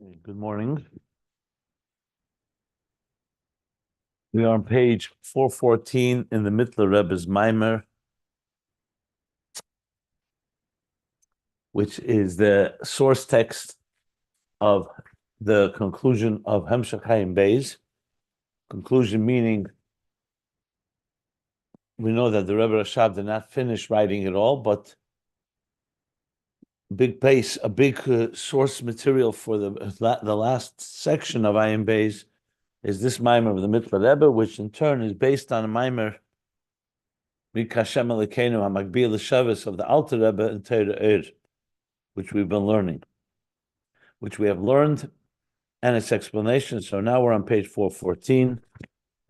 Good morning. We are on page 414 in the Mittler Rebbe's Maimer, which is the source text of the conclusion of Hemshech Hayim Beis. Conclusion meaning we know that the Rebbe Rashab did not finish writing it all, but a big source material for the last section of Hayim Beis is this Maimer of the Mittler Rebbe, which in turn is based on a Maimer Mikashem Elokeinu HaMagbil L'Shavos of the Alter Rebbe and Torah, which we've been learning, which we have learned, and its explanation. So now we're on page 414,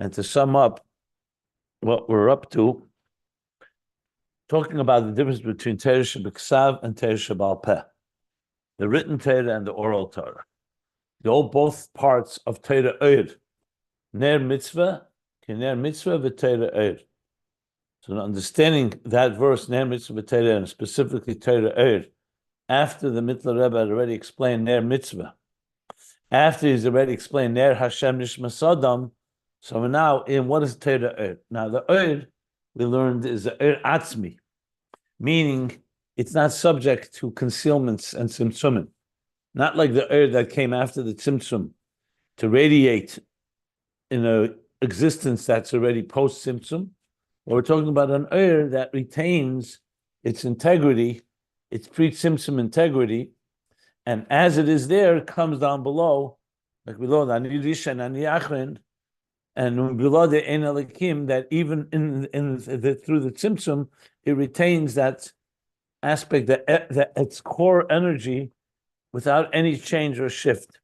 and to sum up what we're up to, talking about the difference between Torah Shebiksav and Torah Shebal Peh, the written Torah and the oral Torah. Both parts of Torah Ner Mitzvah, Ner Mitzvah v'Torah So understanding that verse, Ner Mitzvah v'Torah, and specifically Torah after the Mittler Rebbe had already explained Ner Mitzvah, after he's already explained Ner Hashem Nishmas Adam, so now in what is Torah Now the we learned is the Atzmi, meaning it's not subject to concealments and tzimtzumim. Not like the that came after the tzimtzum to radiate in an existence that's already post-tzimtzum. We're talking about an that retains its integrity, its pre-tzimtzum integrity, and as it is there, it comes down below, like below the Ani Risha and Ani Achrin, and below the Ein Elikim, that even through the tzimtzum, it retains that aspect, that its core energy, without any change or shift,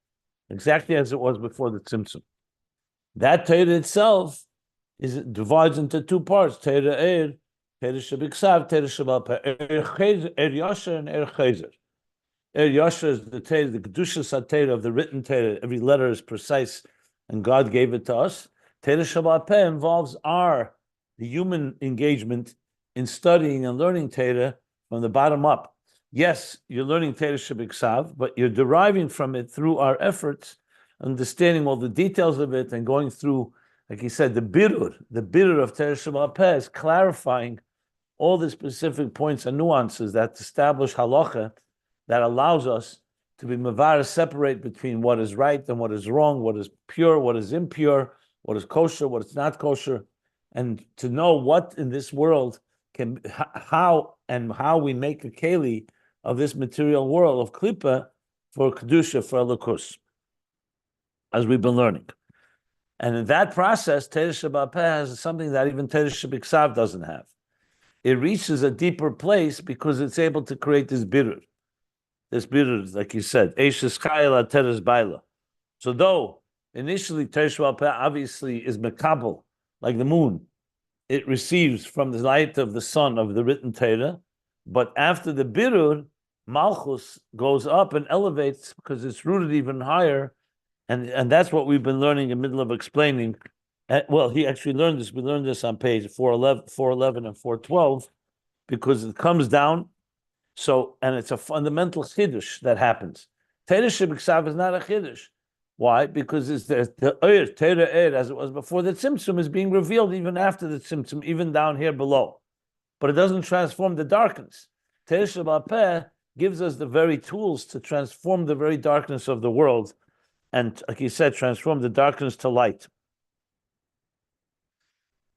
exactly as it was before the tzimtzum. That Torah itself divides into two parts: Torah Torah Shebiksav, Torah Shebal Peh, Yasher and Chayzer. Yasher is the Torah, the Kedushas Torah of the written Torah. Every letter is precise, and God gave it to us. Torah Shebal Peh involves the human engagement in studying and learning Torah from the bottom up. Yes, you're learning Torah Shebiksav, but you're deriving from it through our efforts, understanding all the details of it, and going through, like he said, the birur of Torah Shebal Peh is clarifying all the specific points and nuances that establish halacha, that allows us to be mevar, separate between what is right and what is wrong, what is pure, what is impure, what is kosher, what is not kosher, and to know what in this world how we make a keli of this material world of klipa for kedusha, for elokus, as we've been learning. And in that process, Torah Shebal Peh has something that even Torah Shebiksav doesn't have. It reaches a deeper place because it's able to create this birur. This birur, like you said, Eishes Chayil Teres Baila. So though initially Torah Shebal Peh obviously is mekabel, like the moon, it receives from the light of the sun of the written Torah, but after the birur, Malchus goes up and elevates because it's rooted even higher, and that's what we've been learning in the middle of explaining. Well, he actually learned this. We learned this on page 411 and 412, because it comes down. So, and it's a fundamental chiddush that happens. Torah Shebiksav is not a chiddush. Why? Because it's the Torah as it was before the tzimtzum is being revealed even after the tzimtzum, even down here below. But it doesn't transform the darkness. Torah Shebal Peh gives us the very tools to transform the very darkness of the world, and like he said, transform the darkness to light.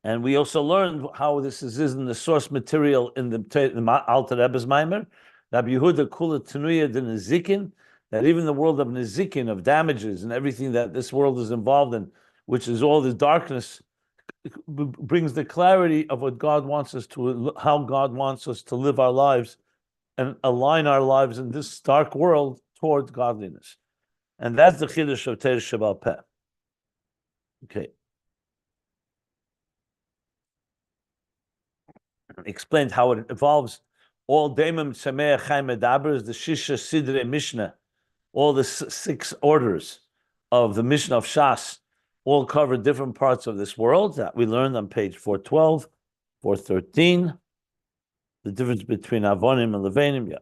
And we also learned how this is in the source material in the Alter Rebbe's Maimer, Rabbi Yehuda Kula Tenuya de Nezikin, that even the world of Nezikin, of damages and everything that this world is involved in, which is all the darkness, brings the clarity of what God wants us to, how God wants us to live our lives and align our lives in this dark world towards godliness. And that's the chiddush of Torah Shebal Peh. Okay. Explained how it evolves. All Daimim Tzameach Chaim Medaber is the Shisha Sidre Mishnah. All the 6 orders of the Mishnah of Shas all cover different parts of this world that we learned on page 412, 413. The difference between Avonim and Levanim. Yeah.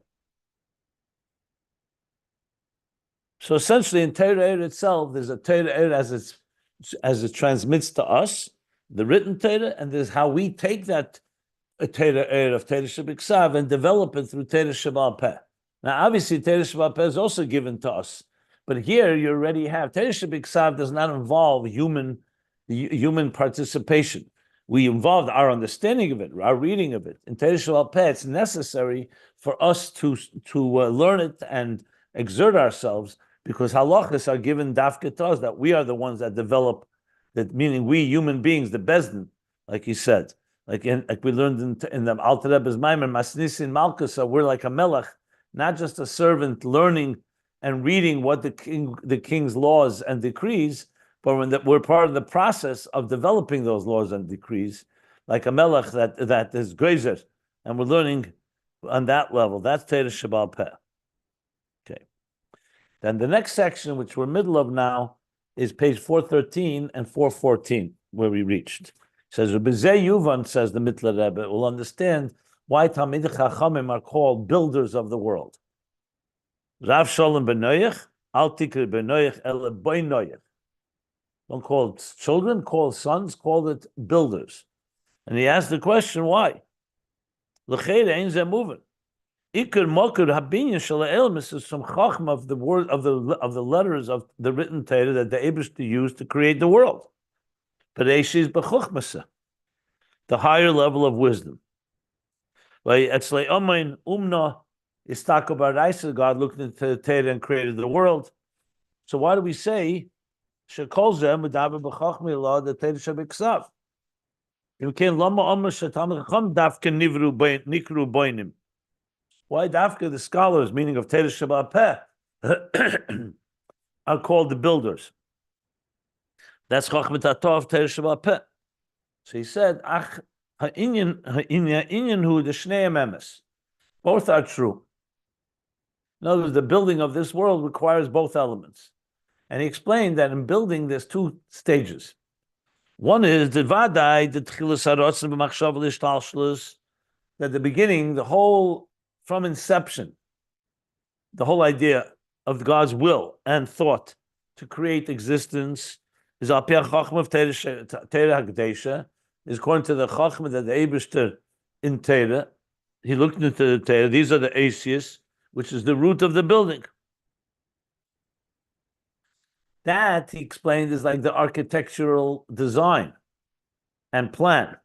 So essentially, in Torah itself, there's a Torah as it transmits to us, the written Torah, and there's how we take that Torah of Torah Shebiksav and develop it through Torah Shebal Peh. Now, obviously, Torah Shebal Peh is also given to us, but here you already have Torah Shebiksav does not involve human participation. We involved our understanding of it, our reading of it. In Torah Shebal Peh, it's necessary for us to learn it and exert ourselves, because halachas are given dafka to us, that we are the ones that develop that, meaning we human beings, the bezdin, like he said, like we learned in the Alter Rebbe's Maimer, Masnisin Malkus, so we're like a melech, not just a servant learning and reading what the king's laws and decrees, but we're part of the process of developing those laws and decrees, like a melech that is grezer, and we're learning on that level. That's Torah Shebal Peh. Okay. Then the next section, which we're middle of now, is page 413 and 414, where we reached. It says, Rebizeh Yuvan, says the Mittler Rebbe, will understand why Talmidei Chachamim are called builders of the world. Rav Sholem Benoyach, Al Tikri Benoyach Ele Boinoyach. Don't call it children, call sons, call it builders. And he asked the question, why? L'cheira ein zeh moving. Iker moker habinyan shalaelmis is some chachma of the word of the letters of the written Torah that the Eibishter used to create the world. Bereishis b'chuchmasa, the higher level of wisdom. Etzlei omein umna istaka baraisa, God looked into the Torah and created the world. So why do we say shekol zeh medaber b'chachma la the Torah shebiksav? You can lama omer shetam chacham dafke nikru boinim. Why dafka the scholars, meaning of Torah Shebal Peh, are called the builders? That's Chachmat Atov of Torah Shebal Peh. So he said, Ach ha'inyan hu the shneim emes. Both are true. In other words, the building of this world requires both elements. And he explained that in building, there's two stages. One is the vadai, the tchilas harotzen b'machshav l'ishtalshlus, that the beginning, the whole, from inception, the whole idea of God's will and thought to create existence is al pi hachachma of Torah Hakdesha, is according to the chachma that the Eibishter in Torah, he looked into the Torah, these are the asius, which is the root of the building. That, he explained, is like the architectural design and plan.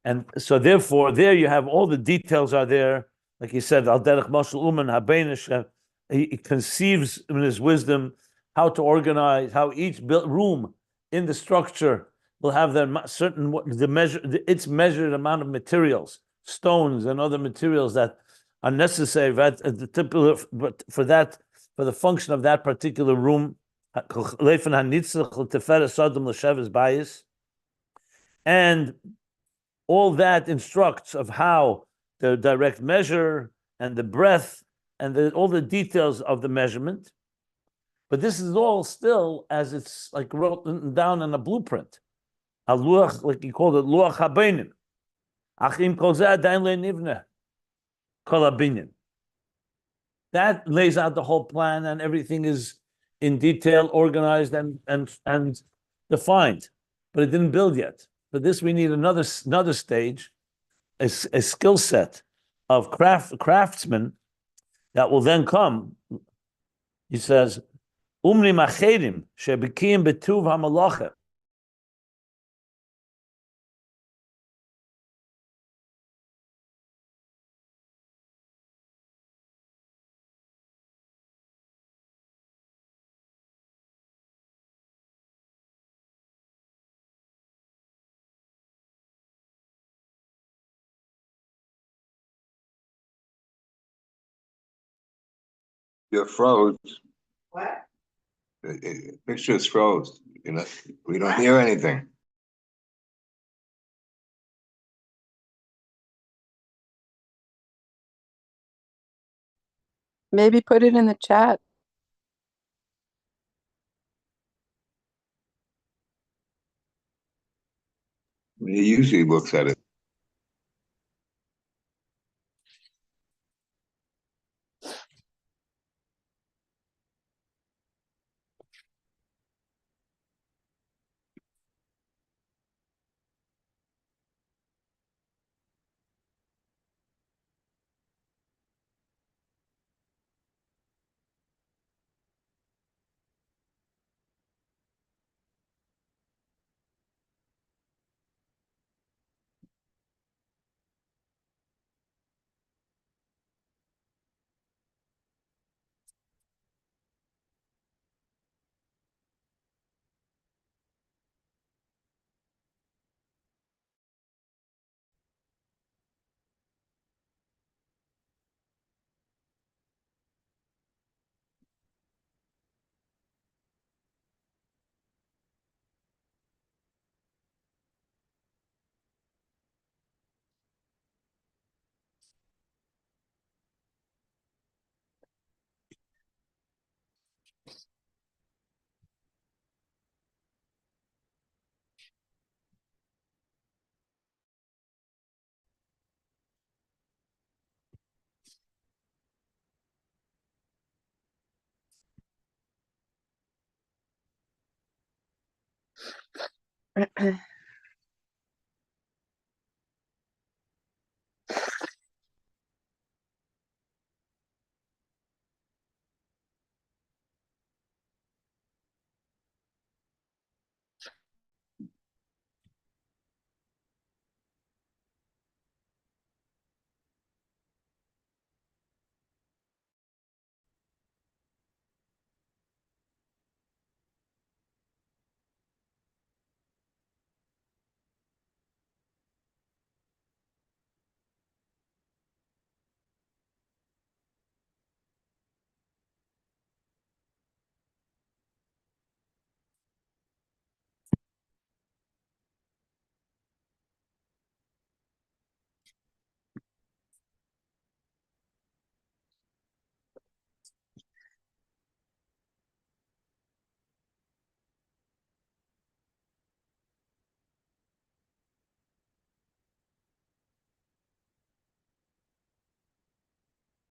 And so therefore, there you have all the details are there. Like he said, Al derech mashal uman habeinish, he conceives in his wisdom how to organize, how each room in the structure will have their certain, its measured amount of materials, stones and other materials that are necessary for the function of that particular room. And all that instructs of how the direct measure and the breadth and all the details of the measurement. But this is all still as it's like written down in a blueprint. A luach, like he called it, luach habenim. Achim kol zeh adayin le'nivneh kol habinyan. That lays out the whole plan, and everything is in detail, organized and defined. But it didn't build yet. For this, we need another stage, a skill set of craftsmen that will then come. He says, "Umri macherim shebikim betuv hamalacha." You're froze. What? The picture is froze. You know, we don't hear anything. Maybe put it in the chat. He usually looks at it. Okay.